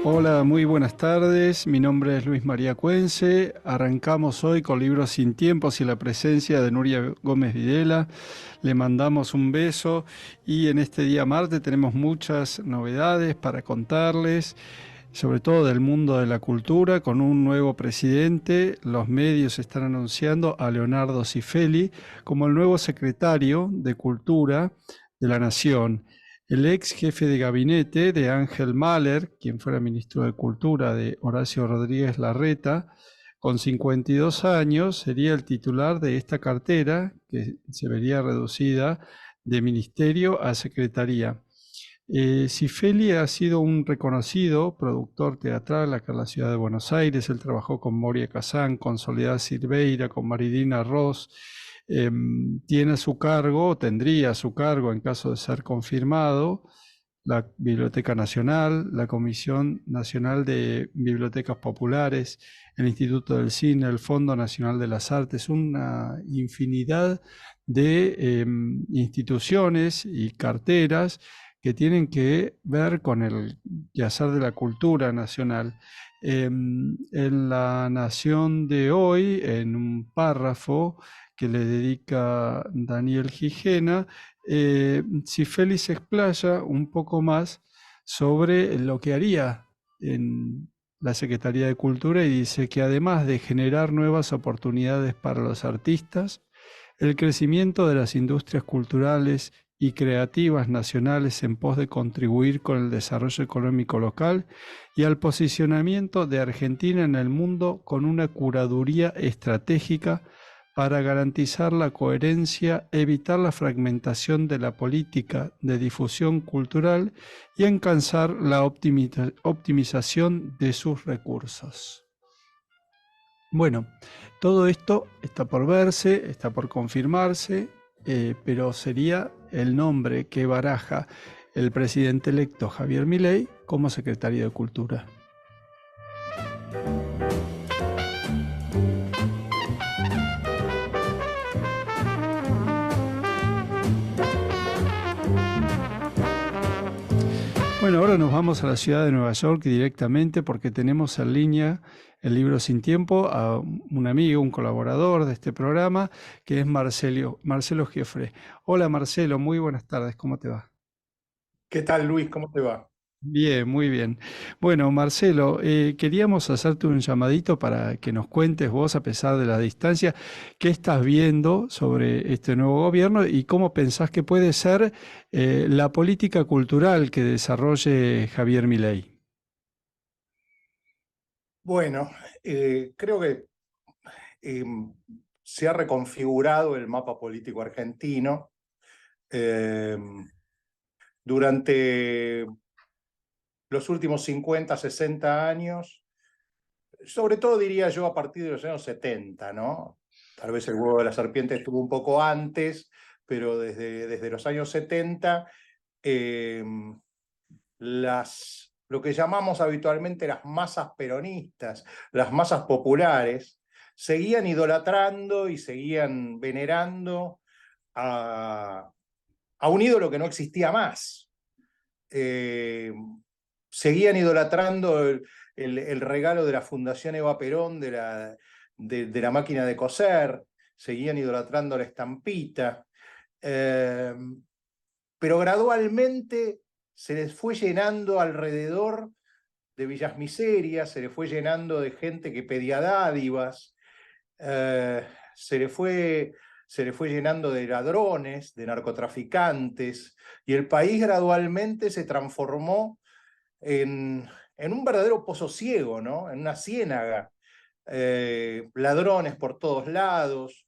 Hola, muy buenas tardes. Mi nombre es Luis María Cuense. Arrancamos hoy con Libros sin Tiempos y la presencia de Nuria Gómez Videla. Le mandamos un beso y en este día martes tenemos muchas novedades para contarles, sobre todo del mundo de la cultura, con un nuevo presidente. Los medios están anunciando a Leonardo Cifeli como el nuevo secretario de Cultura de la Nación. El ex jefe de gabinete de Ángel Mahler, quien fuera ministro de Cultura de Horacio Rodríguez Larreta, con 52 años sería el titular de esta cartera, que se vería reducida de ministerio a secretaría. Cifeli ha sido un reconocido productor teatral acá en la ciudad de Buenos Aires. Él trabajó con Moria Kazán, con Soledad Silveira, con Maridina Ross. Tiene a su cargo, tendría a su cargo en caso de ser confirmado, la Biblioteca Nacional, la Comisión Nacional de Bibliotecas Populares, el Instituto del Cine, el Fondo Nacional de las Artes, una infinidad de instituciones y carteras que tienen que ver con el quehacer de la cultura nacional. En La Nación de hoy, en un párrafo que le dedica Daniel Gijena, Cifeli se explaya un poco más sobre lo que haría en la Secretaría de Cultura y dice que además de generar nuevas oportunidades para los artistas, el crecimiento de las industrias culturales y creativas nacionales en pos de contribuir con el desarrollo económico local y al posicionamiento de Argentina en el mundo con una curaduría estratégica para garantizar la coherencia, evitar la fragmentación de la política de difusión cultural y alcanzar la optimización de sus recursos. Bueno, todo esto está por verse, está por confirmarse, pero sería el nombre que baraja el presidente electo Javier Milei como secretario de Cultura. Bueno, ahora nos vamos a la ciudad de Nueva York directamente porque tenemos en línea el Libro Sin Tiempo a un amigo, un colaborador de este programa, que es Marcelo Gieffre. Hola Marcelo, muy buenas tardes, ¿cómo te va? ¿Qué tal, Luis? ¿Cómo te va? Bien, muy bien. Bueno, Marcelo, queríamos hacerte un llamadito para que nos cuentes vos, a pesar de la distancia, qué estás viendo sobre este nuevo gobierno y cómo pensás que puede ser la política cultural que desarrolle Javier Milei. Bueno, creo que eh, se ha reconfigurado el mapa político argentino. Eh, Durante los últimos 50, 60 años, sobre todo diría yo a partir de los años 70, ¿no? Tal vez el huevo de la serpiente estuvo un poco antes, pero desde los años 70, eh, lo que llamamos habitualmente las masas peronistas, las masas populares, seguían idolatrando y seguían venerando a, a un ídolo que no existía más. Eh, Seguían idolatrando el regalo de la Fundación Eva Perón de la máquina de coser, seguían idolatrando la estampita. Eh, pero gradualmente se les fue llenando alrededor de villas miserias, se les fue llenando de gente que pedía dádivas, eh, se le fue, se le fue llenando de ladrones, de narcotraficantes, y el país gradualmente se transformó en un verdadero pozo ciego, ¿no? En una ciénaga. Ladrones por todos lados,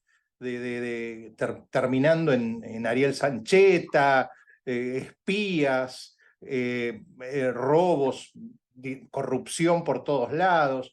terminando en Ariel Sancheta, espías, robos, corrupción por todos lados.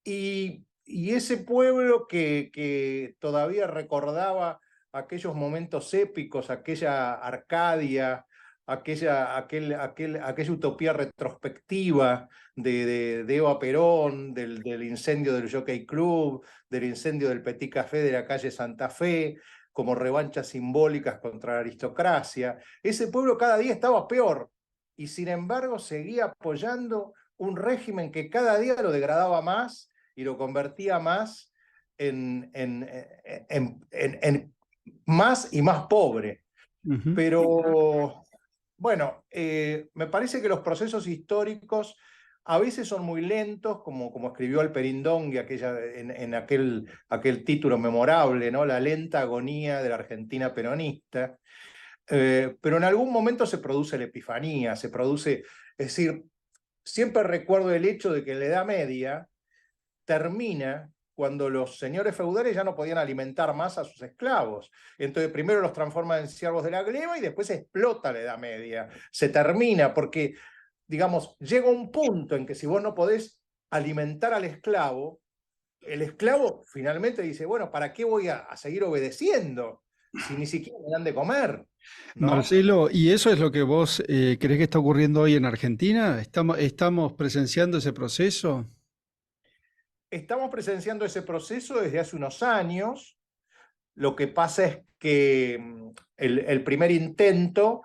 Y ese pueblo que todavía recordaba aquellos momentos épicos, aquella Arcadia, aquella utopía retrospectiva de Eva Perón, del incendio del Jockey Club, del incendio del Petit Café de la calle Santa Fe, como revanchas simbólicas contra la aristocracia. Ese pueblo cada día estaba peor y sin embargo seguía apoyando un régimen que cada día lo degradaba más y lo convertía más en más y más pobre. Ujú. Pero bueno, me parece que los procesos históricos a veces son muy lentos, como escribió Alperindong en aquel título memorable, ¿no? La lenta agonía de la Argentina peronista. Pero en algún momento se produce la epifanía, se produce, es decir, siempre recuerdo el hecho de que en la Edad Media termina cuando los señores feudales ya no podían alimentar más a sus esclavos. Entonces primero los transforman en siervos de la gleba y después explota la Edad Media. Se termina porque, digamos, llega un punto en que si vos no podés alimentar al esclavo, el esclavo finalmente dice, bueno, ¿para qué voy a seguir obedeciendo si ni siquiera me dan de comer? ¿No? Marcelo, ¿y eso es lo que vos crees que está ocurriendo hoy en Argentina? ¿Estamos presenciando ese proceso? Estamos presenciando ese proceso desde hace unos años. Lo que pasa es que el primer intento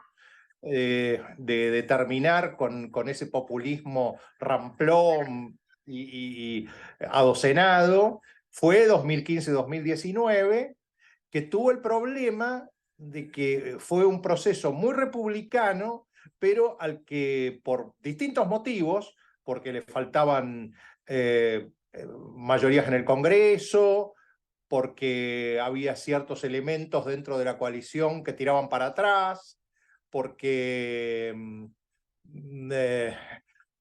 de terminar con ese populismo ramplón y adocenado fue 2015-2019, que tuvo el problema de que fue un proceso muy republicano, pero al que por distintos motivos, porque le faltaban mayorías en el Congreso, porque había ciertos elementos dentro de la coalición que tiraban para atrás, porque, eh,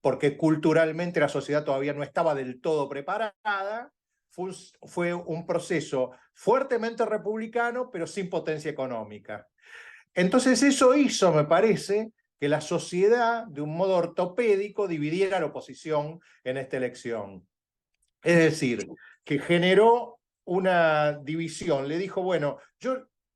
porque culturalmente la sociedad todavía no estaba del todo preparada. Fue un proceso fuertemente republicano, pero sin potencia económica. Entonces eso hizo, me parece, que la sociedad, de un modo ortopédico, dividiera la oposición en esta elección. Es decir, que generó una división. Le dijo, bueno,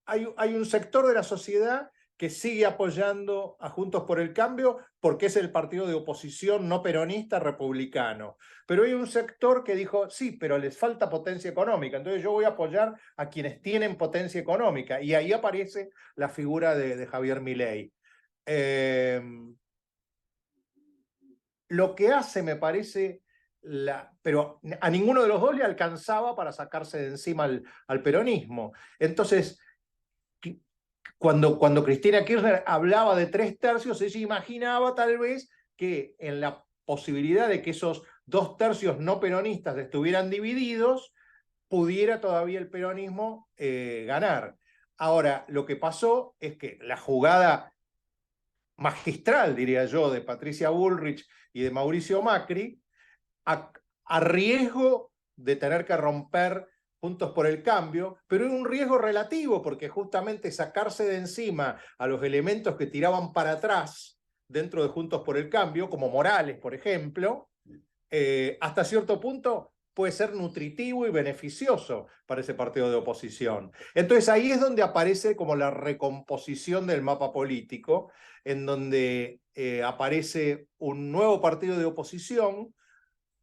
hay un sector de la sociedad que sigue apoyando a Juntos por el Cambio porque es el partido de oposición no peronista republicano. Pero hay un sector que dijo, sí, pero les falta potencia económica, entonces yo voy a apoyar a quienes tienen potencia económica. Y ahí aparece la figura de Javier Milei. Eh, lo que hace, me parece, pero a ninguno de los dos le alcanzaba para sacarse de encima al peronismo. Entonces, cuando Cristina Kirchner hablaba de 3 tercios, ella imaginaba tal vez que en la posibilidad de que esos 2 tercios no peronistas estuvieran divididos, pudiera todavía el peronismo ganar. Ahora, lo que pasó es que la jugada magistral, diría yo, de Patricia Bullrich y de Mauricio Macri, a riesgo de tener que romper Juntos por el Cambio, pero es un riesgo relativo, porque justamente sacarse de encima a los elementos que tiraban para atrás dentro de Juntos por el Cambio, como Morales, por ejemplo, hasta cierto punto puede ser nutritivo y beneficioso para ese partido de oposición. Entonces ahí es donde aparece como la recomposición del mapa político, en donde aparece un nuevo partido de oposición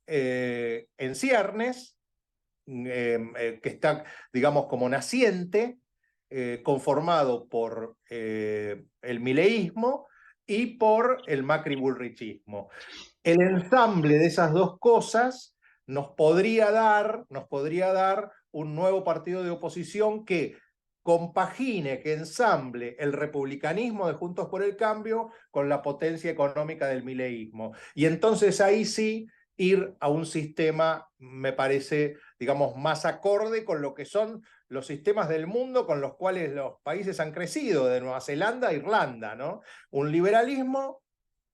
en ciernes, que está, digamos, como naciente, conformado por el mileísmo y por el macri-bullrichismo. El ensamble de esas dos cosas nos podría dar un nuevo partido de oposición que compagine, que ensamble el republicanismo de Juntos por el Cambio con la potencia económica del mileísmo. Y entonces ahí sí ir a un sistema, me parece, digamos, más acorde con lo que son los sistemas del mundo con los cuales los países han crecido, de Nueva Zelanda a Irlanda, ¿no? Un liberalismo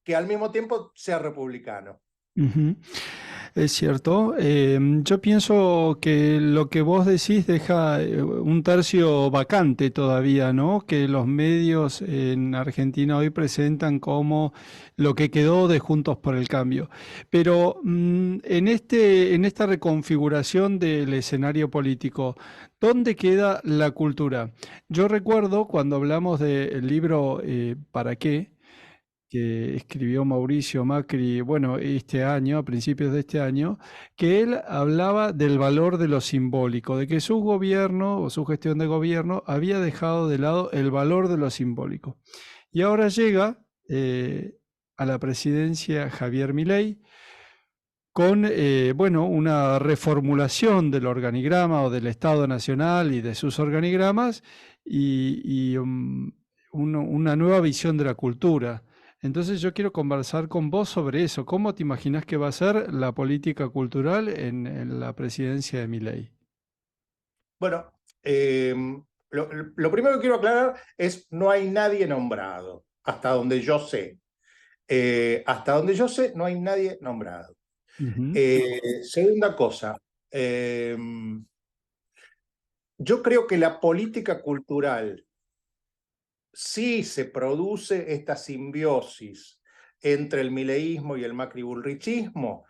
que al mismo tiempo sea republicano. Ujú. Es cierto. Yo pienso que lo que vos decís deja un tercio vacante todavía, ¿no? Que los medios en Argentina hoy presentan como lo que quedó de Juntos por el Cambio. Pero en esta reconfiguración del escenario político, ¿dónde queda la cultura? Yo recuerdo cuando hablamos del libro ¿Para qué?, que escribió Mauricio Macri, bueno, este año, a principios de este año, que él hablaba del valor de lo simbólico, de que su gobierno o su gestión de gobierno había dejado de lado el valor de lo simbólico. Y ahora llega a la presidencia Javier Milei con bueno, una reformulación del organigrama o del Estado Nacional y de sus organigramas y una nueva visión de la cultura. Entonces yo quiero conversar con vos sobre eso. ¿Cómo te imaginas que va a ser la política cultural en la presidencia de Milei? Bueno, lo primero que quiero aclarar es no hay nadie nombrado, hasta donde yo sé. Hasta donde yo sé, no hay nadie nombrado. Ujú, Segunda cosa, eh, yo creo que la política cultural sí se produce esta simbiosis entre el mileísmo y el macribulrichismo,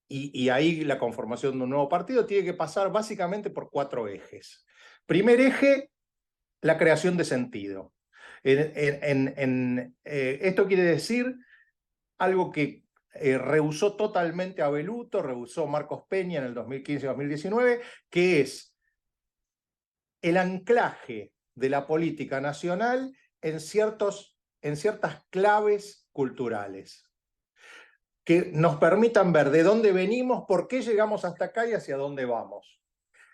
y ahí la conformación de un nuevo partido tiene que pasar básicamente por 4 ejes. Primer eje, la creación de sentido. Esto quiere decir algo que rehusó totalmente Abeluto, rehusó Marcos Peña en el 2015-2019, que es el anclaje de la política nacional en ciertas claves culturales que nos permitan ver de dónde venimos, por qué llegamos hasta acá y hacia dónde vamos.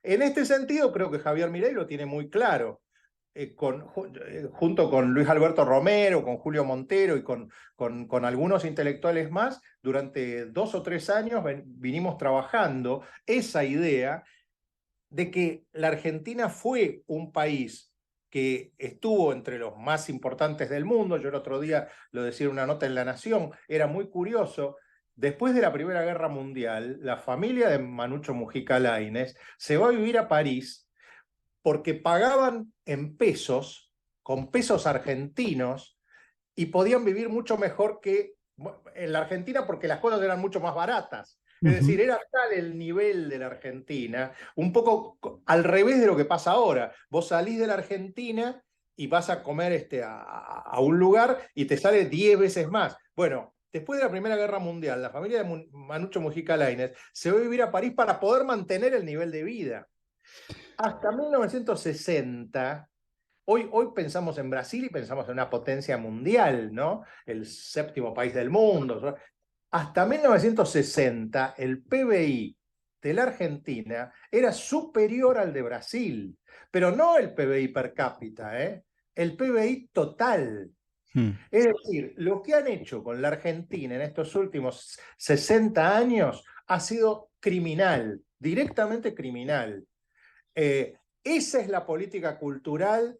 En este sentido, creo que Javier Milei lo tiene muy claro. Junto con Luis Alberto Romero, con Julio Montero y con algunos intelectuales más, durante 2 o 3 años vinimos trabajando esa idea de que la Argentina fue un país que estuvo entre los más importantes del mundo. Yo el otro día lo decía en una nota en La Nación, era muy curioso. Después de la Primera Guerra Mundial, la familia de Manucho Mujica Lainez se va a vivir a París porque pagaban en pesos, con pesos argentinos, y podían vivir mucho mejor que en la Argentina porque las cosas eran mucho más baratas. Es ujú. decir, era tal el nivel de la Argentina, un poco al revés de lo que pasa ahora. Vos salís de la Argentina y vas a comer a un lugar y te sale 10 veces más. Bueno, después de la Primera Guerra Mundial, la familia de Manucho Mujica Lainez se va a vivir a París para poder mantener el nivel de vida. Hasta 1960, hoy pensamos en Brasil y pensamos en una potencia mundial, ¿no? El séptimo país del mundo. Hasta 1960, el PBI de la Argentina era superior al de Brasil, pero no el PBI per cápita, ¿eh? El PBI total. Mm. Es decir, lo que han hecho con la Argentina en estos últimos 60 años ha sido criminal, directamente criminal. Esa es la política cultural,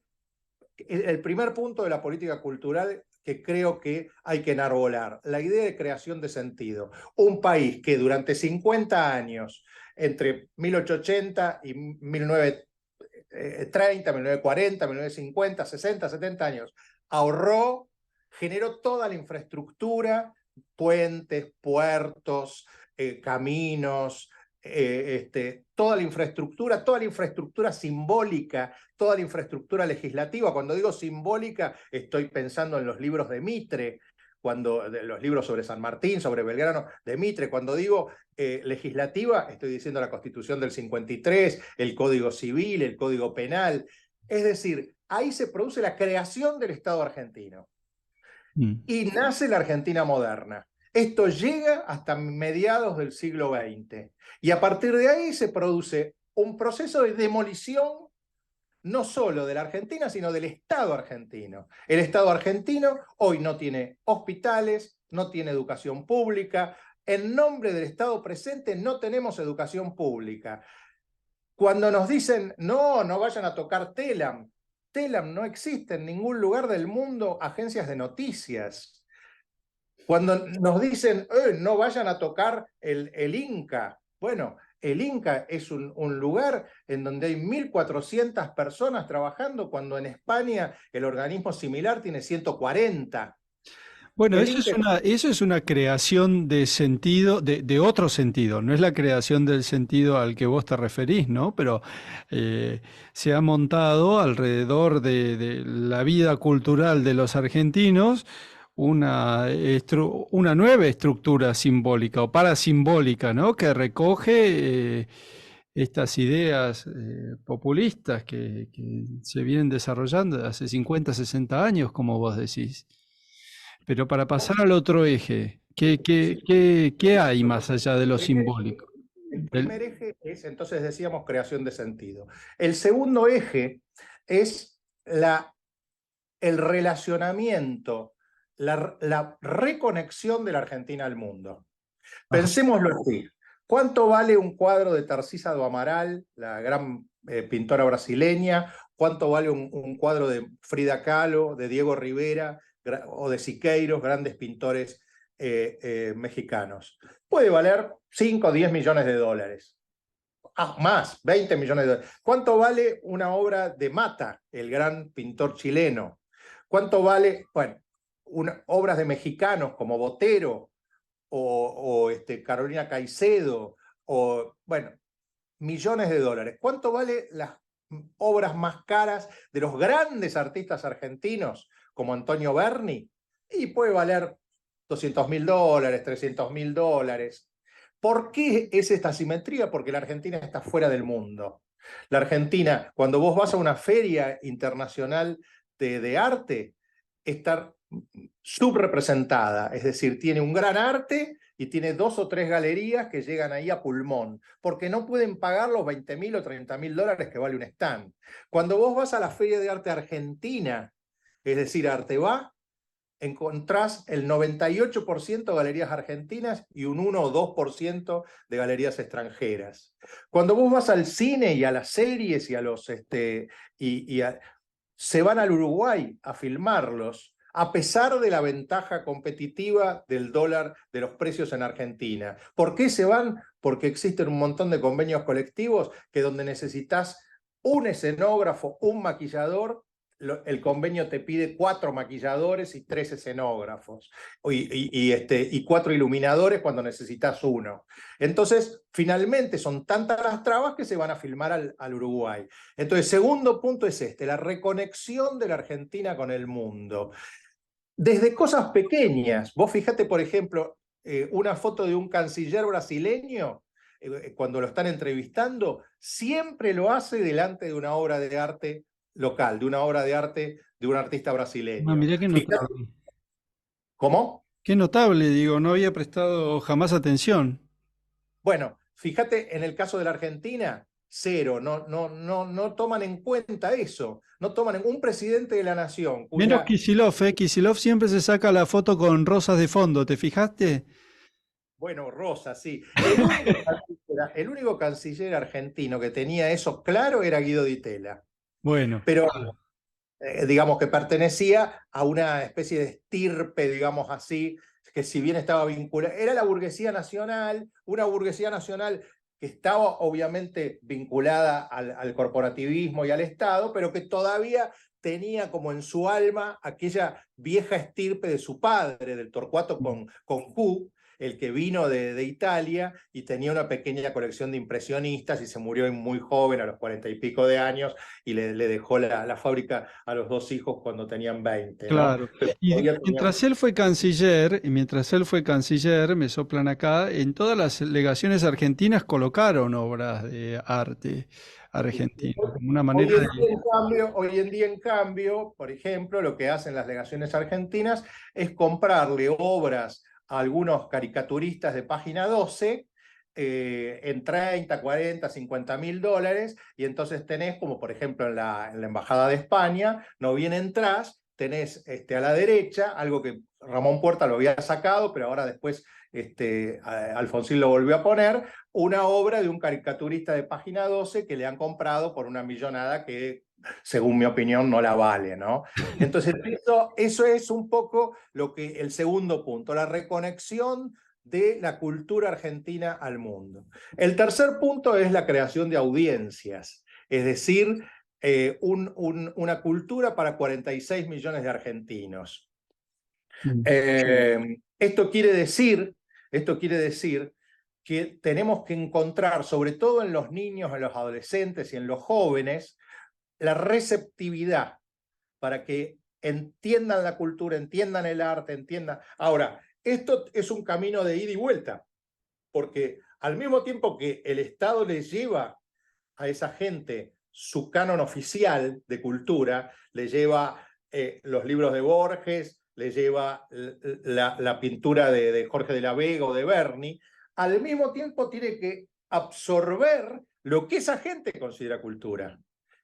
el primer punto de la política cultural que creo que hay que enarbolar, la idea de creación de sentido. Un país que durante 50 años, entre 1880 y 1930, 1940, 1950, 60, 70 años, ahorró, generó toda la infraestructura, puentes, puertos, caminos, toda la infraestructura simbólica, toda la infraestructura legislativa. Cuando digo simbólica, estoy pensando en los libros de Mitre, los libros sobre San Martín, sobre Belgrano, de Mitre. Cuando digo legislativa, estoy diciendo la Constitución del 53, el Código Civil, el Código Penal. Es decir, ahí se produce la creación del Estado argentino Mm. y nace la Argentina moderna. Esto llega hasta mediados del siglo XX y a partir de ahí se produce un proceso de demolición no solo de la Argentina, sino del Estado argentino. El Estado argentino hoy no tiene hospitales, no tiene educación pública. En nombre del Estado presente no tenemos educación pública. Cuando nos dicen, no, no vayan a tocar Telam, Telam no existe en ningún lugar del mundo agencias de noticias. Cuando nos dicen, no vayan a tocar el Inca, bueno, el Inca es un lugar en donde hay 1.400 personas trabajando, cuando en España el organismo similar tiene 140. Bueno, El Inca, eso es una creación de sentido, de otro sentido, no es la creación del sentido al que vos te referís, ¿no? Pero se ha montado alrededor de la vida cultural de los argentinos una nueva estructura simbólica o parasimbólica, ¿no? Que recoge estas ideas populistas que se vienen desarrollando desde hace 50, 60 años, como vos decís. Pero para pasar al otro eje, ¿qué hay más allá de lo simbólico? El primer eje es, entonces decíamos, creación de sentido. El segundo eje es el relacionamiento, la reconexión de la Argentina al mundo. Ajá. Pensémoslo así. ¿Cuánto vale un cuadro de Tarcisa do Amaral, la gran pintora brasileña? ¿Cuánto vale un cuadro de Frida Kahlo, de Diego Rivera o de Siqueiros, grandes pintores mexicanos? Puede valer 5 o 10 millones de dólares. Más, 20 millones de dólares. ¿Cuánto vale una obra de Mata, el gran pintor chileno? ¿Cuánto vale, bueno, obras de mexicanos como Botero o Carolina Caicedo, o bueno, millones de dólares? ¿Cuánto vale las obras más caras de los grandes artistas argentinos como Antonio Berni? Y puede valer $200.000, $300.000. ¿Por qué es esta asimetría? Porque la Argentina está fuera del mundo. La Argentina, cuando vos vas a una feria internacional de arte, está subrepresentada, es decir, tiene un gran arte y tiene 2 o 3 galerías que llegan ahí a pulmón, porque no pueden pagar los 20.000 o 30.000 dólares que vale un stand. Cuando vos vas a la Feria de Arte Argentina, es decir, Arteba, encontrás el 98% de galerías argentinas y un 1 o 2% de galerías extranjeras. Cuando vos vas al cine y a las series y a los se van al Uruguay a filmarlos, a pesar de la ventaja competitiva del dólar, de los precios en Argentina. ¿Por qué se van? Porque existen un montón de convenios colectivos que donde necesitas un escenógrafo, un maquillador, el convenio te pide 4 maquilladores y 3 escenógrafos, y 4 iluminadores cuando necesitas uno. Entonces, finalmente son tantas las trabas que se van a filmar al Uruguay. Entonces, segundo punto es la reconexión de la Argentina con el mundo. Desde cosas pequeñas, vos fijate, por ejemplo, una foto de un canciller brasileño, cuando lo están entrevistando, siempre lo hace delante de una obra de arte local, de una obra de arte de un artista Ah, brasileño. mirá qué Fíjate, notable. ¿cómo? Qué notable, digo, no había prestado jamás atención. Bueno, fíjate en el caso de la Argentina, cero, no toman en cuenta eso, no toman en un presidente de la nación Menos cuya, Kicillof, ¿eh? Kicillof siempre se saca la foto con rosas de fondo, ¿te fijaste? bueno, Rosa, sí, el único canciller argentino que tenía eso claro era Guido Di Tella, Bueno, pero digamos que pertenecía a una especie de estirpe, digamos así, que si bien estaba vinculada, era la burguesía nacional, una burguesía nacional que estaba obviamente vinculada al corporativismo y al Estado, pero que todavía tenía como en su alma aquella vieja estirpe de su padre, del Torcuato con Q, el que vino de Italia y tenía una pequeña colección de impresionistas y se murió muy joven, a los 40 y pico de años, y le dejó la fábrica a los 2 hijos cuando tenían 20, ¿no? claro. Pero Y todavía tenía... mientras él fue canciller, me soplan acá, en todas las legaciones argentinas colocaron obras de arte argentino, como una manera de... Hoy en día, en cambio, por ejemplo, lo que hacen las legaciones argentinas es comprarle obras a algunos caricaturistas de página 12 en 30, 40, 50.000 dólares, y entonces tenés, como por ejemplo en la Embajada de España, no bien entrás, tenés a la derecha, algo que Ramón Puerta lo había sacado, pero ahora después Alfonsín lo volvió a poner, una obra de un caricaturista de página 12 que le han comprado por una millonada que, según mi opinión, no la vale, ¿no? Entonces, eso es un poco el segundo punto, la reconexión de la cultura argentina al mundo. El tercer punto es la creación de audiencias, es decir, una cultura para 46 millones de argentinos. Mm. Esto quiere decir que tenemos que encontrar, sobre todo en los niños, en los adolescentes y en los jóvenes, la receptividad para que entiendan la cultura, entiendan el arte, entiendan... Ahora, esto es un camino de ida y vuelta, porque al mismo tiempo que el Estado les lleva a esa gente su canon oficial de cultura, le lleva los libros de Borges, le lleva la pintura de Jorge de la Vega o de Berni, al mismo tiempo tiene que absorber lo que esa gente considera cultura,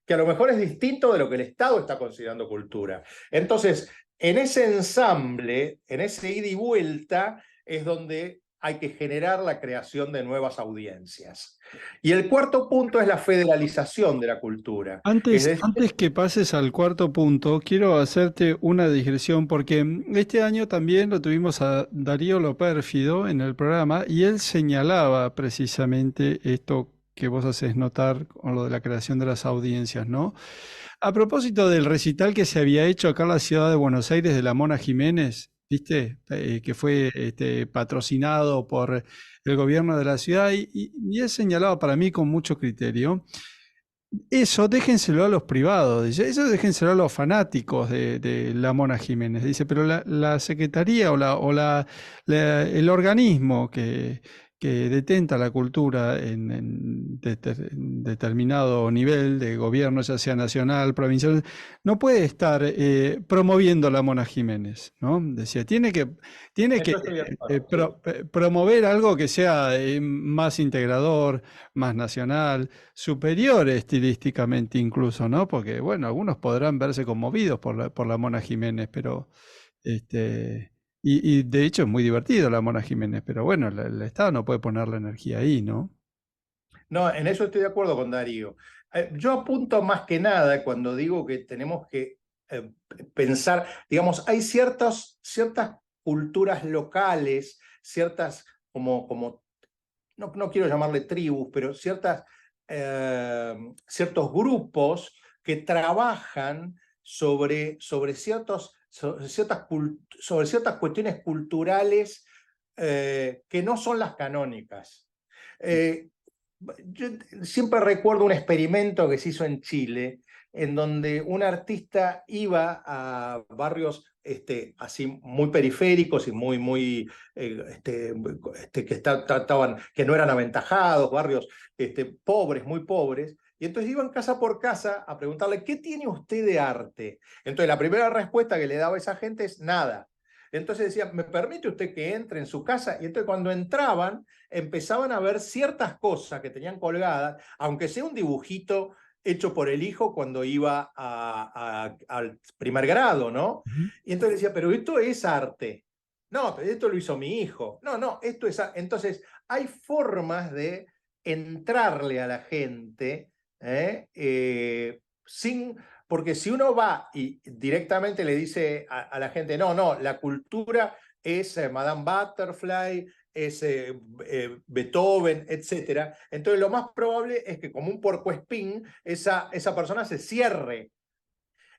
que a lo mejor es distinto de lo que el Estado está considerando cultura. Entonces, en ese ensamble, en ese ida y vuelta, es donde hay que generar la creación de nuevas audiencias. Y el cuarto punto es la federalización de la cultura. Es decir, Antes que pases al cuarto punto, quiero hacerte una digresión porque este año también lo tuvimos a Darío Lopérfido en el programa y él señalaba precisamente esto que vos haces notar con lo de la creación de las audiencias, ¿no? A propósito del recital que se había hecho acá en la ciudad de Buenos Aires de la Mona Jiménez, ¿viste? Que fue patrocinado por el gobierno de la ciudad y él señalaba para mí con mucho criterio. Eso déjenselo a los privados, dice, eso déjenselo a los fanáticos de la Mona Jiménez, dice, pero la secretaría el organismo que detenta la cultura en determinado nivel de gobierno, ya sea nacional, provincial, no puede estar promoviendo la Mona Jiménez, ¿no? Decía, tiene que eso estoy de acuerdo, sí. promover algo que sea más integrador, más nacional, superior estilísticamente incluso, ¿no? Porque, bueno, algunos podrán verse conmovidos por la Mona Jiménez, pero, y de hecho es muy divertido la Mona Jiménez, pero bueno, el Estado no puede poner la energía ahí, ¿no? No, en eso estoy de acuerdo con Darío. Yo apunto más que nada cuando digo que tenemos que pensar, digamos, hay ciertas culturas locales, ciertas como no quiero llamarle tribus, pero ciertos grupos que trabajan sobre ciertas cuestiones culturales que no son las canónicas. Eh, yo siempre recuerdo un experimento que se hizo en Chile, en donde un artista iba a barrios así muy periféricos y que no eran aventajados, barrios pobres, muy pobres, y entonces iban casa por casa a preguntarle, ¿qué tiene usted de arte? Entonces la primera respuesta que le daba esa gente es nada. Entonces decía, ¿me permite usted que entre en su casa? Y entonces cuando entraban, empezaban a ver ciertas cosas que tenían colgadas, aunque sea un dibujito hecho por el hijo cuando iba al primer grado, ¿no? Ujú. Y entonces decía, pero esto es arte. No, pero esto lo hizo mi hijo. No, esto es... Entonces, hay formas de entrarle a la gente sin... Porque si uno va y directamente le dice a la gente, no, la cultura es Madame Butterfly, es Beethoven, etc. Entonces lo más probable es que como un puercoespín, esa persona se cierre.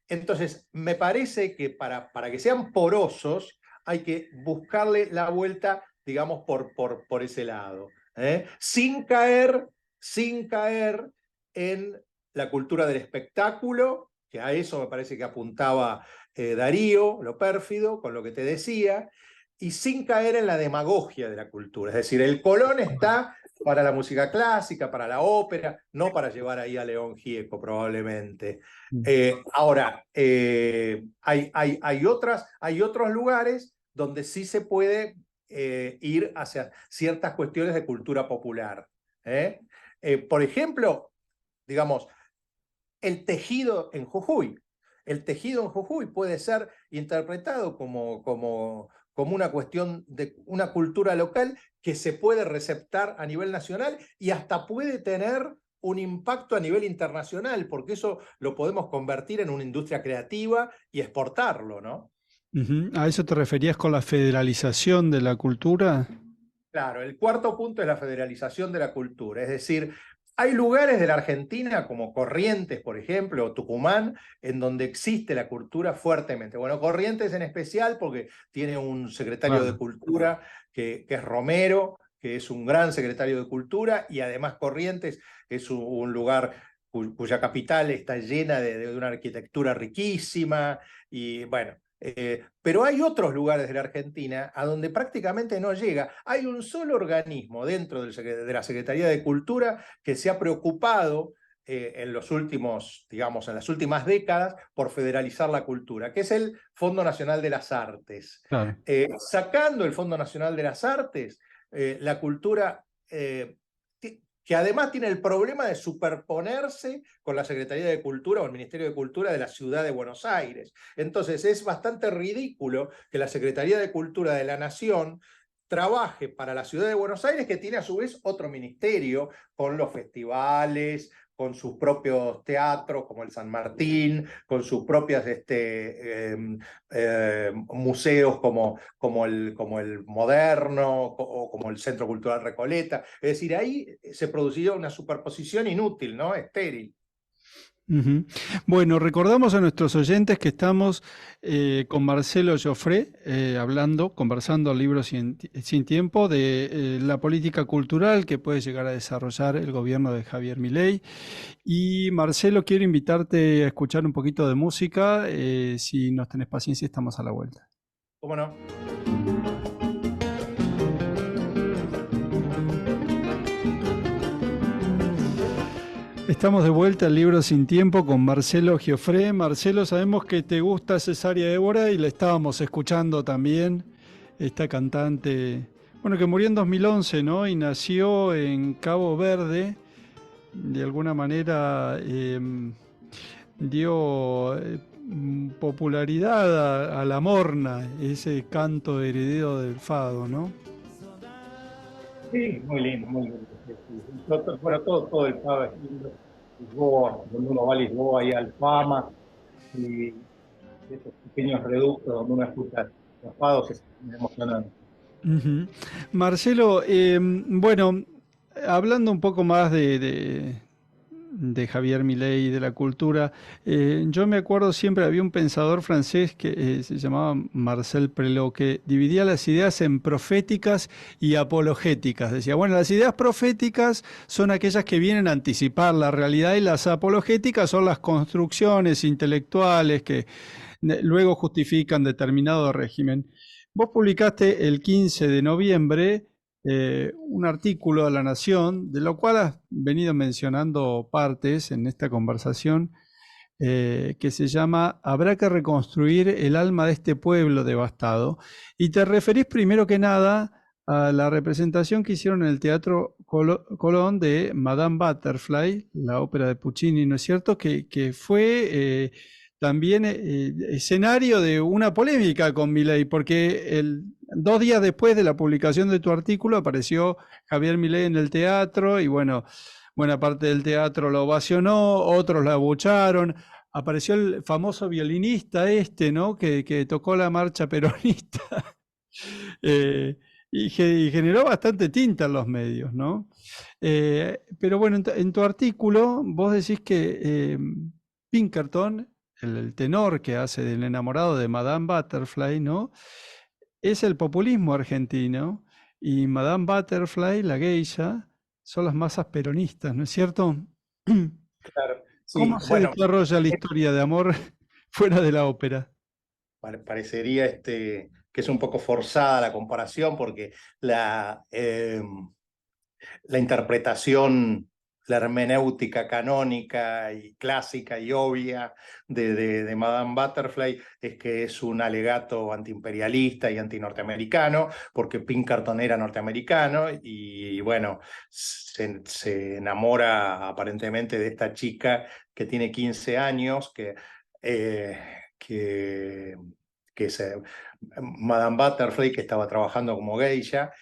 Entonces, me parece que para que sean porosos hay que buscarle la vuelta, digamos, por ese lado, sin caer en la cultura del espectáculo, que a eso me parece que apuntaba Darío, lo pérfido, con lo que te decía, y sin caer en la demagogia de la cultura. Es decir, el Colón está para la música clásica, para la ópera, no para llevar ahí a León Gieco probablemente. Ahora, hay otros lugares donde sí se puede ir hacia ciertas cuestiones de cultura popular. Por ejemplo, digamos, el tejido en Jujuy. El tejido en Jujuy puede ser interpretado como una cuestión de una cultura local que se puede receptar a nivel nacional y hasta puede tener un impacto a nivel internacional, porque eso lo podemos convertir en una industria creativa y exportarlo, ¿no? Ujú. ¿A eso te referías con la federalización de la cultura? Claro, el cuarto punto es la federalización de la cultura, es decir, hay lugares de la Argentina como Corrientes, por ejemplo, o Tucumán, en donde existe la cultura fuertemente. Bueno, Corrientes en especial porque tiene un secretario de Claro. cultura que es Romero, que es un gran secretario de cultura, y además Corrientes es un lugar cuya capital está llena de una arquitectura riquísima, y bueno, pero hay otros lugares de la Argentina a donde prácticamente no llega. Hay un solo organismo dentro de la Secretaría de Cultura que se ha preocupado en los últimos, digamos, en las últimas décadas por federalizar la cultura, que es el Fondo Nacional de las Artes. Claro. Sacando el Fondo Nacional de las Artes, la cultura, que además tiene el problema de superponerse con la Secretaría de Cultura o el Ministerio de Cultura de la Ciudad de Buenos Aires. Entonces es bastante ridículo que la Secretaría de Cultura de la Nación trabaje para la Ciudad de Buenos Aires, que tiene a su vez otro ministerio con los festivales, con sus propios teatros, como el San Martín, con sus propios museos como el Moderno o como el Centro Cultural Recoleta. Es decir, ahí se produciría una superposición inútil, ¿no? Estéril. Ujú. Bueno, recordamos a nuestros oyentes que estamos con Marcelo Joffre conversando al libro Sin Tiempo de la política cultural que puede llegar a desarrollar el gobierno de Javier Milei. Y Marcelo, quiero invitarte a escuchar un poquito de música. Si nos tenés paciencia, estamos a la vuelta. ¿Cómo no? Estamos de vuelta al libro Sin Tiempo con Marcelo Giofré. Marcelo, sabemos que te gusta Cesárea Évora y la estábamos escuchando también, esta cantante, bueno, que murió en 2011, ¿no? Y nació en Cabo Verde. De alguna manera dio popularidad a la morna, ese canto heredero del fado, ¿no? Sí, muy lindo, muy lindo. Sí, sí. Bueno, todo el Pablo es lindo. Lisboa, donde uno va a Lisboa y a Alfama, y esos pequeños reductos donde uno escucha los fados es muy emocionante. Ujú. Marcelo, bueno, hablando un poco más de Javier Milei y de la cultura, yo me acuerdo siempre, había un pensador francés que se llamaba Marcel Prelot, que dividía las ideas en proféticas y apologéticas. Decía, bueno, las ideas proféticas son aquellas que vienen a anticipar la realidad y las apologéticas son las construcciones intelectuales que luego justifican determinado régimen. Vos publicaste el 15 de noviembre un artículo a La Nación, de lo cual has venido mencionando partes en esta conversación, que se llama Habrá que reconstruir el alma de este pueblo devastado. Y te referís primero que nada a la representación que hicieron en el Teatro Colón de Madame Butterfly, la ópera de Puccini, ¿no es cierto? Que fue también escenario de una polémica con Milei, porque 2 días después de la publicación de tu artículo apareció Javier Milei en el teatro y bueno, buena parte del teatro lo ovacionó, otros la abucharon. Apareció el famoso violinista ¿no? Que tocó la marcha peronista eh, y generó bastante tinta en los medios, ¿no? Pero bueno, en tu artículo vos decís que Pinkerton, el tenor que hace del enamorado de Madame Butterfly, ¿no? Es el populismo argentino y Madame Butterfly, la geisha, son las masas peronistas, ¿no es cierto? Claro, ¿Cómo sí, se bueno, desarrolla la historia de amor fuera de la ópera? parecería que es un poco forzada la comparación porque la interpretación, la hermenéutica canónica y clásica y obvia de Madame Butterfly es que es un alegato antiimperialista y antinorteamericano, porque Pinkerton era norteamericano y bueno, se enamora aparentemente de esta chica que tiene 15 años, eh, que, que es Madame Butterfly, que estaba trabajando como geisha,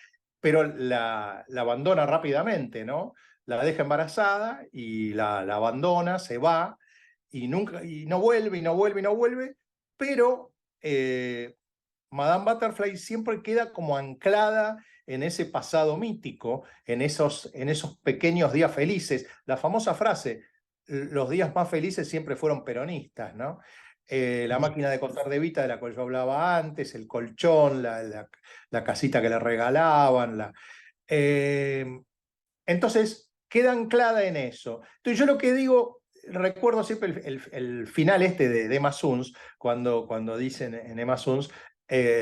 pero la abandona rápidamente, ¿no? La deja embarazada y la abandona, se va y no vuelve, y no vuelve, y no vuelve, pero Madame Butterfly siempre queda como anclada en ese pasado mítico, en esos pequeños días felices. La famosa frase, los días más felices siempre fueron peronistas, ¿no? La máquina de coser de Vita de la cual yo hablaba antes, el colchón, la casita que le regalaban, eh, entonces queda anclada en eso. Entonces yo lo que digo, recuerdo siempre el final de Emma Suns, cuando dicen en Emma Suns,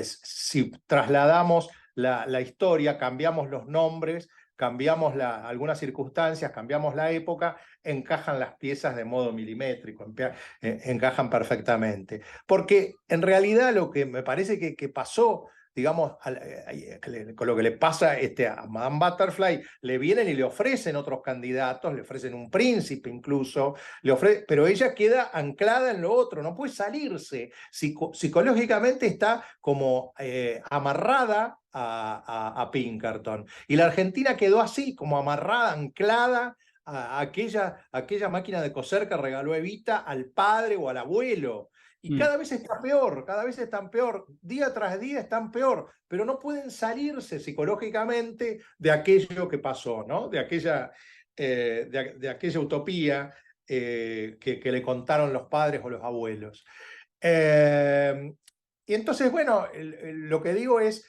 si trasladamos la historia, cambiamos los nombres, cambiamos algunas circunstancias, cambiamos la época, encajan las piezas de modo milimétrico, encajan perfectamente. Porque en realidad lo que me parece que pasó, digamos, con lo que le pasa a Madame Butterfly, le vienen y le ofrecen otros candidatos, le ofrecen un príncipe incluso, pero ella queda anclada en lo otro, no puede salirse. Psicológicamente está como amarrada a Pinkerton. Y la Argentina quedó así, como amarrada, anclada a aquella máquina de coser que regaló Evita al padre o al abuelo. Y Mm. cada vez está peor, cada vez están peor, día tras día están peor, pero no pueden salirse psicológicamente de aquello que pasó, ¿no? De aquella utopía que le contaron los padres o los abuelos. Y entonces, bueno, lo que digo es,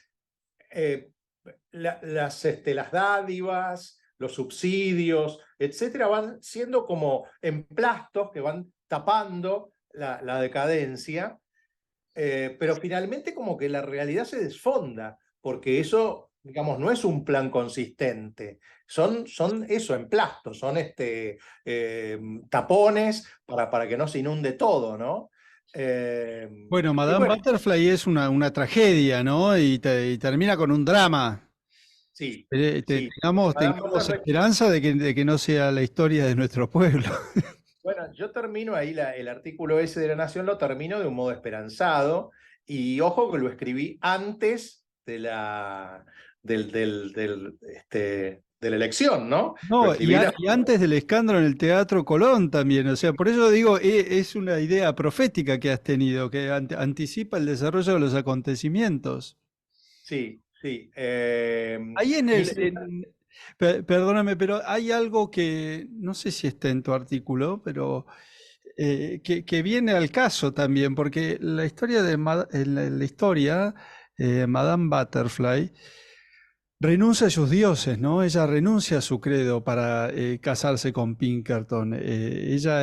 las dádivas, los subsidios, etcétera, van siendo como emplastos que van tapando la decadencia, pero finalmente como que la realidad se desfonda, porque eso, digamos, no es un plan consistente, son eso, emplastos, son tapones para que no se inunde todo, ¿no? Bueno, Y Madame bueno, Butterfly es una tragedia, ¿no? Y termina con un drama. sí, sí. Madame Tengamos Butterfly. esperanza de que no sea la historia de nuestro pueblo. Bueno, yo termino ahí el artículo ese de La Nación, lo termino de un modo esperanzado, y ojo que lo escribí antes de la elección, ¿no? Lo No, escribí y antes del escándalo en el Teatro Colón también, o sea, por eso digo, es una idea profética que has tenido, que anticipa el desarrollo de los acontecimientos. Sí, sí. Ahí Dice, perdóname, pero hay algo que no sé si está en tu artículo, pero que viene al caso también, porque la historia en la historia, Madame Butterfly renuncia a sus dioses, ¿no? Ella renuncia a su credo para casarse con Pinkerton. Ella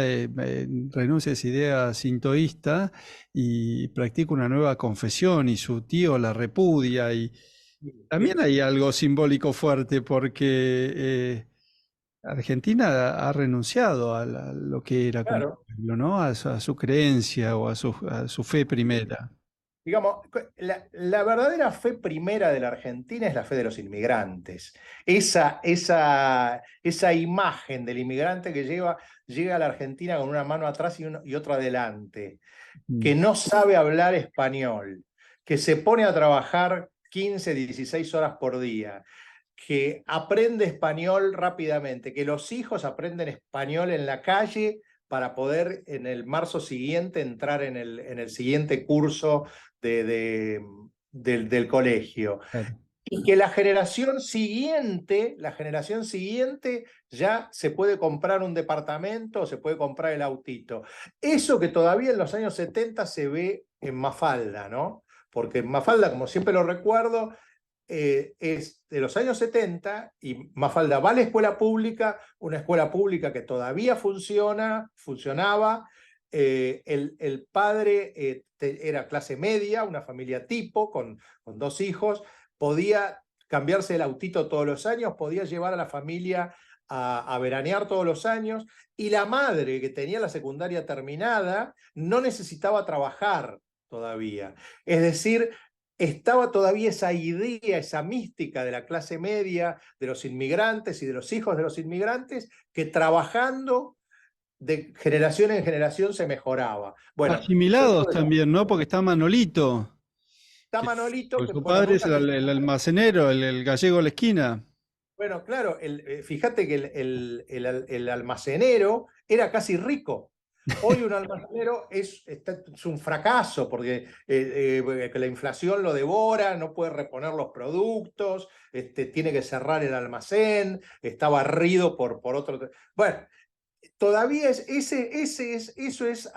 renuncia a esa idea sintoísta y practica una nueva confesión y su tío la repudia. Y también sí, hay algo simbólico fuerte porque Argentina ha renunciado a lo que era como claro. pueblo, ¿no? A su creencia o a su fe primera. Digamos, la verdadera fe primera de la Argentina es la fe de los inmigrantes. Esa imagen del inmigrante que llega a la Argentina con una mano atrás y otra adelante, Mm. que no sabe hablar español, que se pone a trabajar 15, 16 horas por día, que aprende español rápidamente, que los hijos aprenden español en la calle para poder en el marzo siguiente entrar en el siguiente curso del colegio. Claro. Y que la generación siguiente ya se puede comprar un departamento, se puede comprar el autito. Eso que todavía en los años 70 se ve en Mafalda, ¿no? Porque Mafalda, como siempre lo recuerdo, es de los años 70 y Mafalda va a la escuela pública, una escuela pública que todavía funcionaba. El padre era clase media, una familia tipo, con dos hijos, podía cambiarse el autito todos los años, podía llevar a la familia a veranear todos los años, y la madre, que tenía la secundaria terminada, no necesitaba trabajar todavía. Es decir, estaba todavía esa idea, esa mística de la clase media, de los inmigrantes y de los hijos de los inmigrantes, que trabajando de generación en generación se mejoraba. Bueno, yo Asimilados digo, también, ¿no? Porque está Manolito. está Que, Manolito, pues que su bueno, padre es nunca se... el almacenero, el gallego de la esquina. Bueno, claro, fíjate que el almacenero era casi rico. Hoy un almacenero es un fracaso porque que la inflación lo devora, no puede reponer los productos, tiene que cerrar el almacén, está barrido por otro. Bueno, todavía eso es,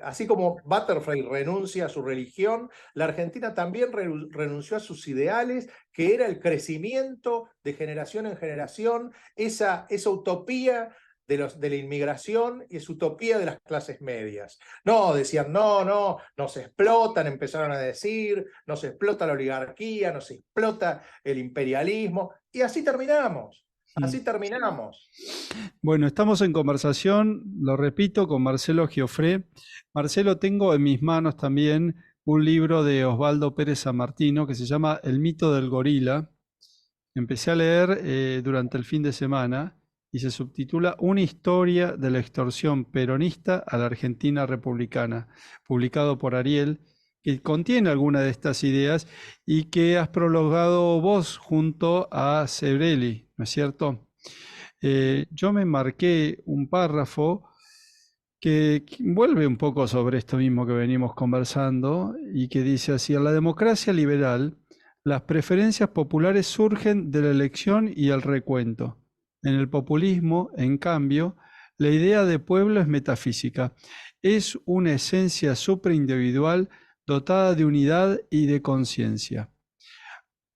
así como Butterfly renuncia a su religión, la Argentina también renunció a sus ideales, que era el crecimiento de generación en generación, esa utopía de la inmigración y esa utopía de las clases medias. No, decían, no, nos explotan, empezaron a decir, nos explota la oligarquía, nos explota el imperialismo, y así terminamos. Mm. Así terminamos. Bueno, estamos en conversación, lo repito, con Marcelo Giofré. Marcelo, tengo en mis manos también un libro de Osvaldo Pérez Sammartino que se llama El mito del gorila. Empecé a leer durante el fin de semana y se subtitula Una historia de la extorsión peronista a la Argentina republicana, publicado por Ariel, que contiene algunas de estas ideas y que has prologado vos junto a Sebrelli, ¿no es cierto? Yo me marqué un párrafo que vuelve un poco sobre esto mismo que venimos conversando y que dice así: en la democracia liberal, las preferencias populares surgen de la elección y el recuento. En el populismo, en cambio, la idea de pueblo es metafísica. Es una esencia supraindividual dotada de unidad y de conciencia.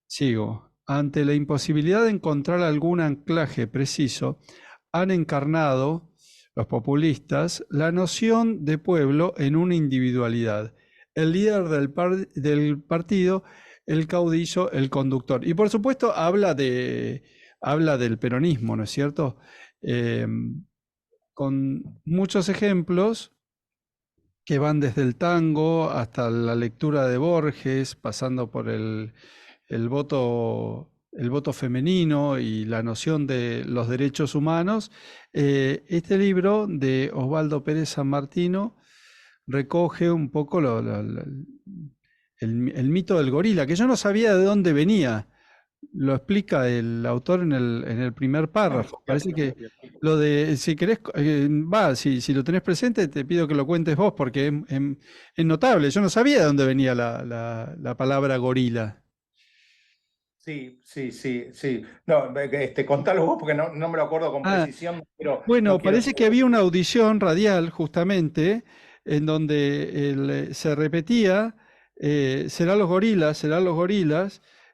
Sigo. Ante la imposibilidad de encontrar algún anclaje preciso, han encarnado los populistas la noción de pueblo en una individualidad. El líder del partido, el caudillo, el conductor. Y por supuesto habla del peronismo, ¿no es cierto? Eh, con muchos ejemplos que van desde el tango hasta la lectura de Borges, pasando por el voto femenino y la noción de los derechos humanos. Este libro de Osvaldo Pérez Sammartino recoge un poco el mito del gorila, que yo no sabía de dónde venía. Lo explica el autor en el primer párrafo. Parece que lo de, si querés, si lo tenés presente, te pido que lo cuentes vos, porque es notable. Yo no sabía de dónde venía la palabra gorila. Sí, sí, sí, sí. No, contalo vos porque no me lo acuerdo con Ah, precisión, pero no bueno, quiero. parece que había una audición radial justamente en donde se repetía, serán los gorilas.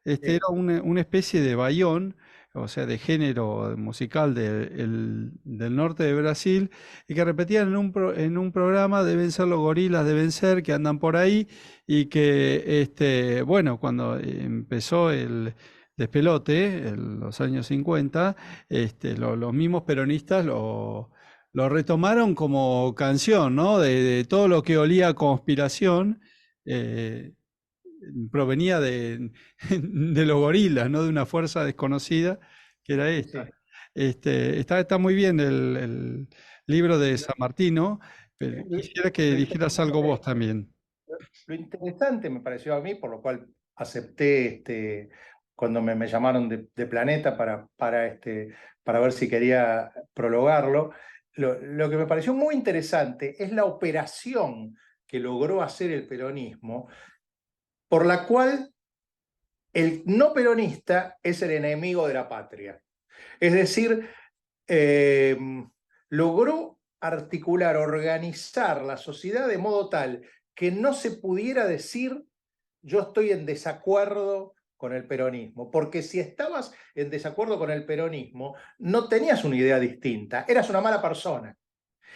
Este era una especie de bayón, o sea, de género musical del norte de Brasil, y que repetían en un programa: deben ser los gorilas, deben ser, que andan por ahí, y que, bueno, cuando empezó el despelote, en los años 50, los mismos peronistas lo retomaron como canción, ¿no? De todo lo que olía a conspiración, eh, provenía de los gorilas, ¿no? De una fuerza desconocida que era Sí. esta. Está muy bien el libro de San Martino, pero quisiera que Lo dijeras algo vos interesante, también. lo interesante me pareció a mí, por lo cual acepté cuando me llamaron de Planeta para ver si quería prologarlo. Lo que me pareció muy interesante es la operación que logró hacer el peronismo, por la cual el no peronista es el enemigo de la patria. Es decir, eh, logró articular, organizar la sociedad de modo tal que no se pudiera decir yo estoy en desacuerdo con el peronismo, porque si estabas en desacuerdo con el peronismo, no tenías una idea distinta, eras una mala persona,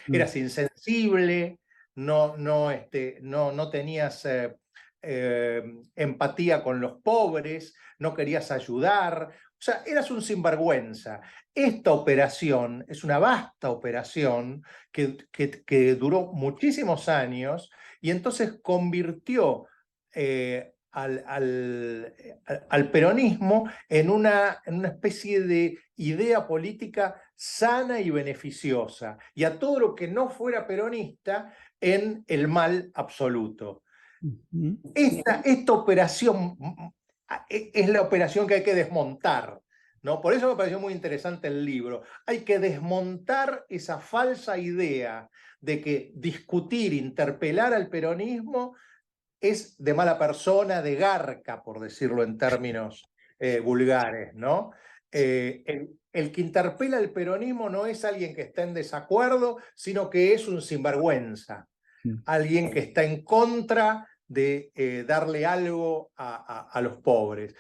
Mm. eras insensible, no tenías empatía con los pobres, no querías ayudar, o sea, eras un sinvergüenza. Esta operación es una vasta operación que duró muchísimos años y entonces convirtió al peronismo en una especie de idea política sana y beneficiosa, y a todo lo que no fuera peronista en el mal absoluto. Mm. Esta operación es la operación que hay que desmontar, ¿no? Por eso me pareció muy interesante el libro. Hay que desmontar esa falsa idea de que discutir, interpelar al peronismo es de mala persona, de garca, por decirlo en términos vulgares, ¿no? El que interpela el peronismo no es alguien que está en desacuerdo, sino que es un sinvergüenza, Mm. alguien que está en contra de darle algo a los pobres.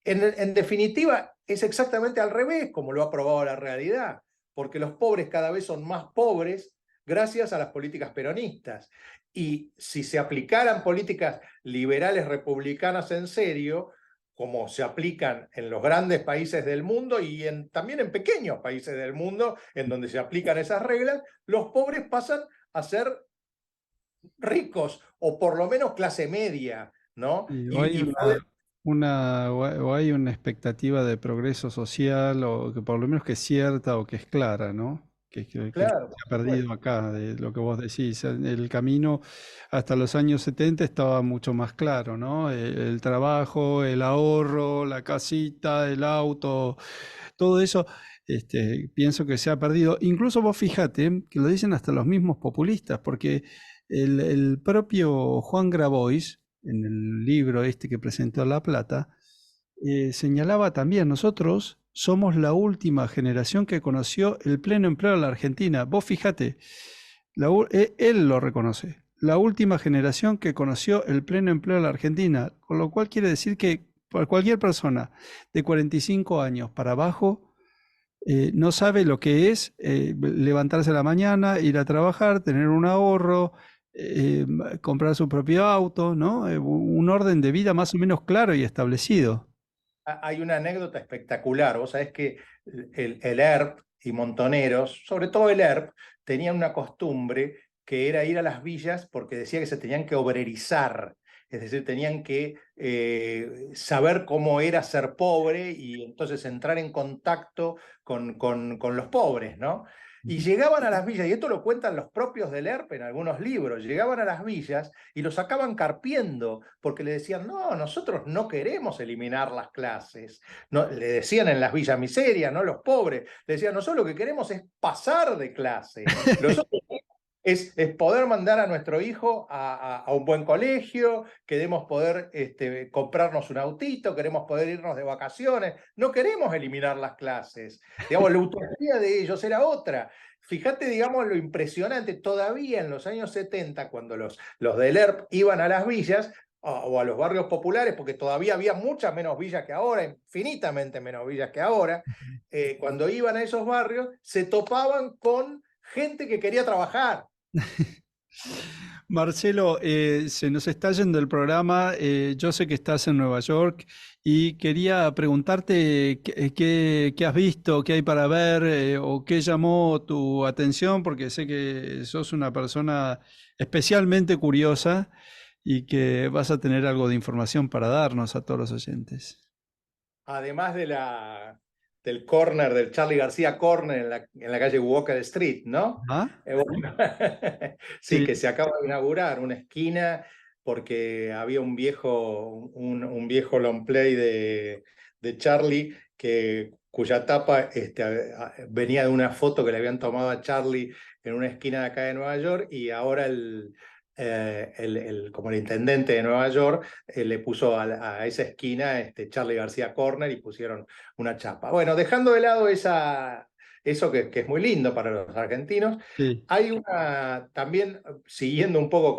En definitiva, es exactamente al revés, como lo ha probado la realidad, porque los pobres cada vez son más pobres gracias a las políticas peronistas. Y si se aplicaran políticas liberales republicanas en serio, como se aplican en los grandes países del mundo y también en pequeños países del mundo, en donde se aplican esas reglas, los pobres pasan a ser ricos o por lo menos clase media, ¿no? Y o hay Y pueden, o hay una expectativa de progreso social, o que por lo menos que es cierta o que es clara, ¿no? Que se claro, por ha perdido supuesto. acá, de lo que vos decís. El camino hasta los años 70 estaba mucho más claro, ¿no? El trabajo, el ahorro, la casita, el auto, todo eso, pienso que se ha perdido. Incluso vos fíjate que lo dicen hasta los mismos populistas, porque el propio Juan Grabois, en el libro este que presentó La Plata, señalaba también, nosotros somos la última generación que conoció el pleno empleo en la Argentina. Vos fíjate, él lo reconoce, la última generación que conoció el pleno empleo en la Argentina, con lo cual quiere decir que para cualquier persona de 45 años para abajo, no sabe lo que es levantarse a la mañana, ir a trabajar, tener un ahorro, comprar su propio auto, ¿no? Un orden de vida más o menos claro y establecido. Hay una anécdota espectacular. Vos sabés que el ERP y Montoneros, sobre todo el ERP, tenían una costumbre que era ir a las villas porque decía que se tenían que obrerizar, es decir, tenían que saber cómo era ser pobre y entonces entrar en contacto con los pobres, ¿no? Y llegaban a las villas, y esto lo cuentan los propios del ERP en algunos libros, llegaban a las villas y los sacaban carpiendo, porque le decían, no, nosotros no queremos eliminar las clases. No, le decían en las villas miserias, ¿no? Los pobres, le decían, nosotros lo que queremos es pasar de clase. Nosotros es poder mandar a nuestro hijo a un buen colegio, queremos poder comprarnos un autito, queremos poder irnos de vacaciones, no queremos eliminar las clases. Digamos, la utopía de ellos era otra. Fíjate, digamos, lo impresionante, todavía en los años 70, cuando los del ERP iban a las villas o a los barrios populares, porque todavía había muchas menos villas que ahora, infinitamente menos villas que ahora, cuando iban a esos barrios, se topaban con gente que quería trabajar. Marcelo, se nos está yendo el programa. Yo sé que estás en Nueva York y quería preguntarte qué has visto, qué hay para ver, o qué llamó tu atención, porque sé que sos una persona especialmente curiosa y que vas a tener algo de información para darnos a todos los oyentes. Además del corner, del Charlie García Corner en la calle Walker Street, ¿no? ¿Ah? Bueno, sí, Sí. que se acaba de inaugurar una esquina porque había un viejo long play de Charlie cuya tapa venía de una foto que le habían tomado a Charlie en una esquina de acá de Nueva York, y ahora como el intendente de Nueva York le puso a esa esquina Charlie García Corner y pusieron una chapa. Bueno, dejando de lado eso que es muy lindo para los argentinos, Sí. hay también siguiendo un poco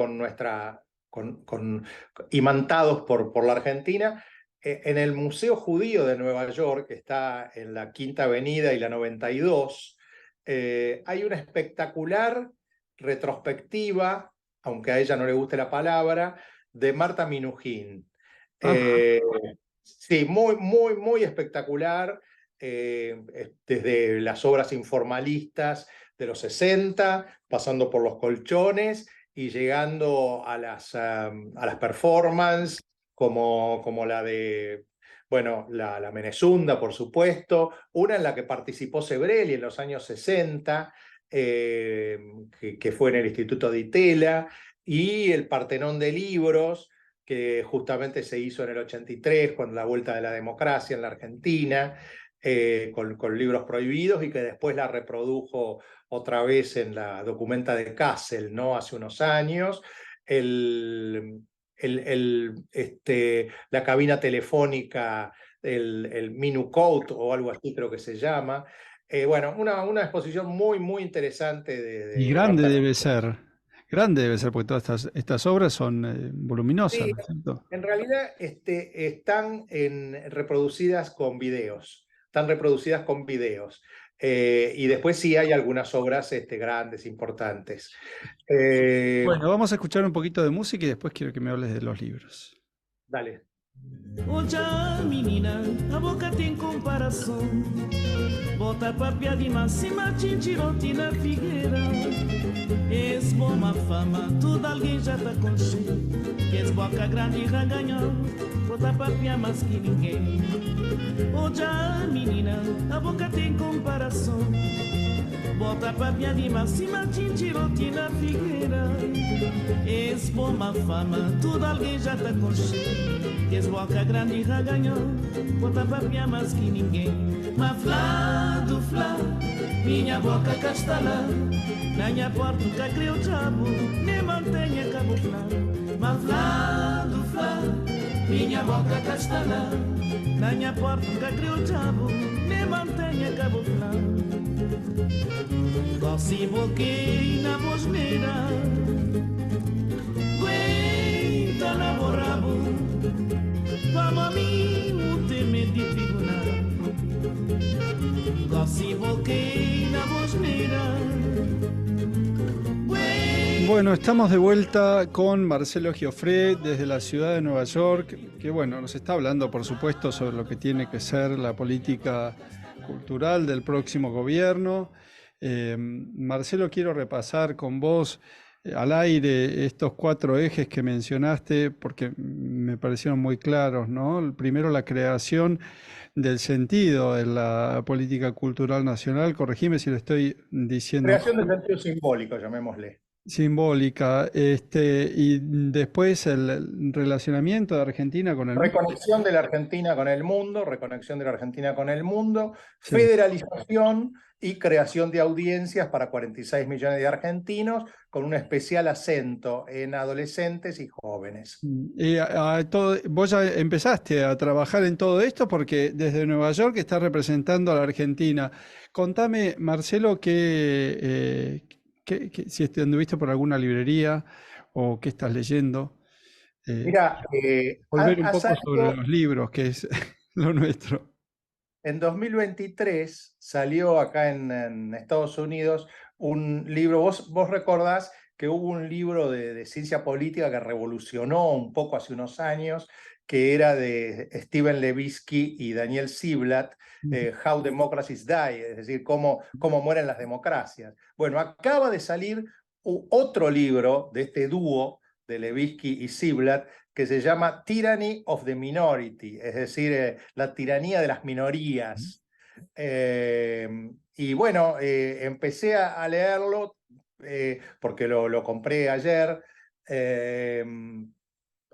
imantados por la Argentina, en el Museo Judío de Nueva York, que está en la Quinta Avenida y la 92, hay una espectacular retrospectiva, aunque a ella no le guste la palabra, de Marta Minujín. Ajá. Eh, sí, muy, muy, muy espectacular, desde las obras informalistas de los 60, pasando por los colchones y llegando a las performances, como la de, bueno, la Menezunda, por supuesto, una en la que participó Sebrelli en los años 60, que fue en el Instituto de Itela, y el Partenón de Libros, que justamente se hizo en el 83, con la vuelta de la democracia en la Argentina, con libros prohibidos, y que después la reprodujo otra vez en la documenta de Kassel, ¿no? Hace unos años. El, la cabina telefónica, el Minucoat o algo así creo que se llama. Bueno, una exposición muy, muy interesante Y de Marta. grande debe ser, porque todas estas obras son voluminosas, Sí, ¿no es cierto? en realidad están reproducidas con videos, están reproducidas con videos. Y después sí hay algunas obras grandes, importantes. Eh, Bueno, vamos a escuchar un poquito de música y después quiero que me hables de los libros. Dale. Oja, menina, a boca tem comparação. Bota papia de máxima, tintirote na figueira. És bom uma fama, tudo alguém já tá com cheio. És boca grande e raganhão, bota papia mais que ninguém. Oja, menina, a boca tem comparação. Bota papia de máxima, tintirote na figueira. És bom uma fama, tudo alguém já tá com cheio. És boca grande e raganhão, bota papia mais que ninguém. Mas flá do flá, minha boca castalã. Na minha porta nunca criou diabo, nem mantenha cabo flá. Mas flá do flá, minha boca castalã. Na minha porta nunca criou diabo, nem mantenha cabo flá. Gosto boquei na bosneira, aguenta na borrabo, vamos a mim o teme de tribunal. Gosto boquei na bosneira. Bueno, estamos de vuelta con Marcelo Giofré desde la ciudad de Nueva York, que bueno, nos está hablando por supuesto sobre lo que tiene que ser la política cultural del próximo gobierno. Marcelo, quiero repasar con vos al aire estos 4 ejes que mencionaste porque me parecieron muy claros, ¿no? El primero, la creación del sentido de la política cultural nacional. Corregime si lo estoy diciendo Creación de mal. sentido simbólico, llamémosle. Simbólica, y después el relacionamiento de Argentina con el mundo. Reconexión de la Argentina con el mundo, reconexión de la Argentina con el mundo, Sí. federalización y creación de audiencias para 46 millones de argentinos, con un especial acento en adolescentes y jóvenes. Y vos ya empezaste a trabajar en todo esto porque desde Nueva York estás representando a la Argentina. Contame, Marcelo, si anduviste por alguna librería o qué estás leyendo. Mira, Volver un ha poco sobre salido los libros, que es lo nuestro. en 2023, salió acá en Estados Unidos un libro. Vos recordás que hubo un libro de ciencia política que revolucionó un poco hace unos años, que era de Steven Levitsky y Daniel Ziblatt, How Democracies Die, es decir, cómo mueren las democracias. Bueno, acaba de salir otro libro de este dúo de Levitsky y Ziblatt, que se llama Tyranny of the Minority, es decir, la tiranía de las minorías. Y bueno, empecé a leerlo porque lo compré ayer.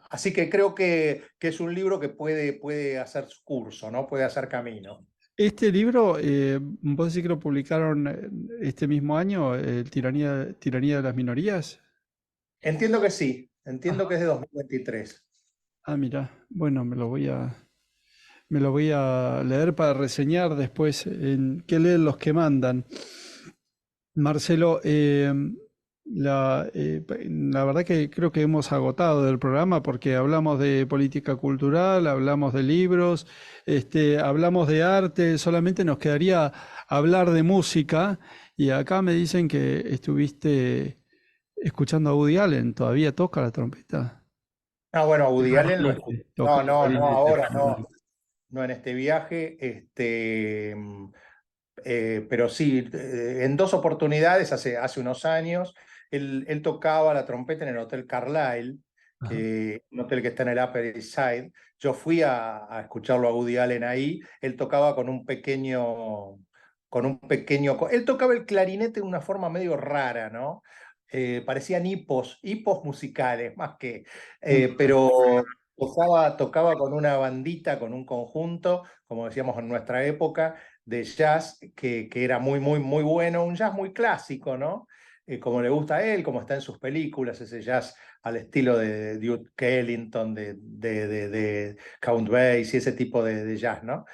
Así que creo que es un libro que puede hacer su curso, ¿no? Puede hacer camino. Este libro, ¿vos decís que lo publicaron este mismo año, Tiranía de las Minorías? Entiendo que sí, entiendo que es de 2023. Mira, bueno, me lo voy a leer para reseñar después en qué leen los que mandan. Marcelo, la verdad que creo que hemos agotado del programa porque hablamos de política cultural, hablamos de libros, hablamos de arte, solamente nos quedaría hablar de música y acá me dicen que estuviste escuchando a Woody Allen. ¿Todavía toca la trompeta? No, bueno, Woody Allen lo escuché. Toca No, ahora clarinete. no en este viaje. Pero sí, en 2 oportunidades hace unos años, él tocaba la trompeta en el Hotel Carlyle, Ajá. un hotel que está en el Upper East Side. Yo fui a escucharlo a Woody Allen ahí. Él tocaba con un pequeño. Él tocaba el clarinete de una forma medio rara, ¿no? Parecían hipos musicales, más que. Pero tocaba con una bandita, con un conjunto, como decíamos en nuestra época, de jazz que era muy, muy, muy bueno, un jazz muy clásico, ¿no? Como le gusta a él, como está en sus películas, ese jazz al estilo de Duke Ellington, de Count Basie, ese tipo de jazz, ¿no?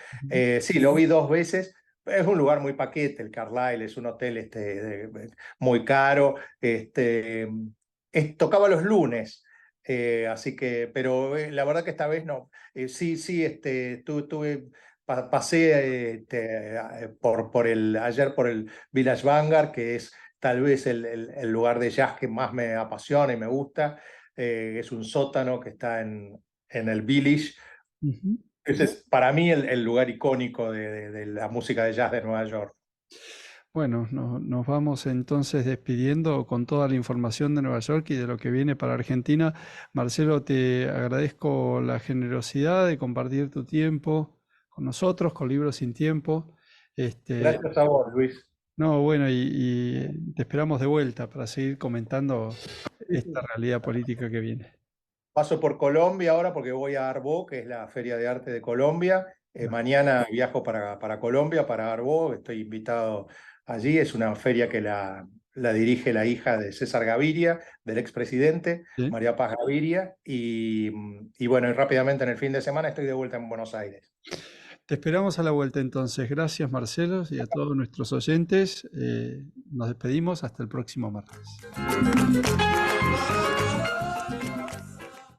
Sí, lo vi 2 veces. Es un lugar muy paquete, el Carlyle, es un hotel muy caro. Tocaba los lunes. Así que, pero la verdad que esta vez no. Sí, pasé ayer por el Village Vanguard, que es tal vez el lugar de jazz que más me apasiona y me gusta. Es un sótano que está en el Village, Ujú. Ese es para mí el lugar icónico de la música de jazz de Nueva York. Bueno, nos vamos entonces despidiendo con toda la información de Nueva York y de lo que viene para Argentina. Marcelo, te agradezco la generosidad de compartir tu tiempo con nosotros, con Libros sin Tiempo. Gracias a vos, Luis. No, bueno, y te esperamos de vuelta para seguir comentando esta realidad política que viene. Paso por Colombia ahora porque voy a Arbo, que es la Feria de Arte de Colombia. Mañana viajo para Colombia, para Arbo. Estoy invitado allí. Es una feria que la dirige la hija de César Gaviria, del expresidente, ¿Sí? María Paz Gaviria. Y bueno, y rápidamente en el fin de semana estoy de vuelta en Buenos Aires. Te esperamos a la vuelta entonces. Gracias, Marcelo, y a todos nuestros oyentes. Nos despedimos hasta el próximo martes.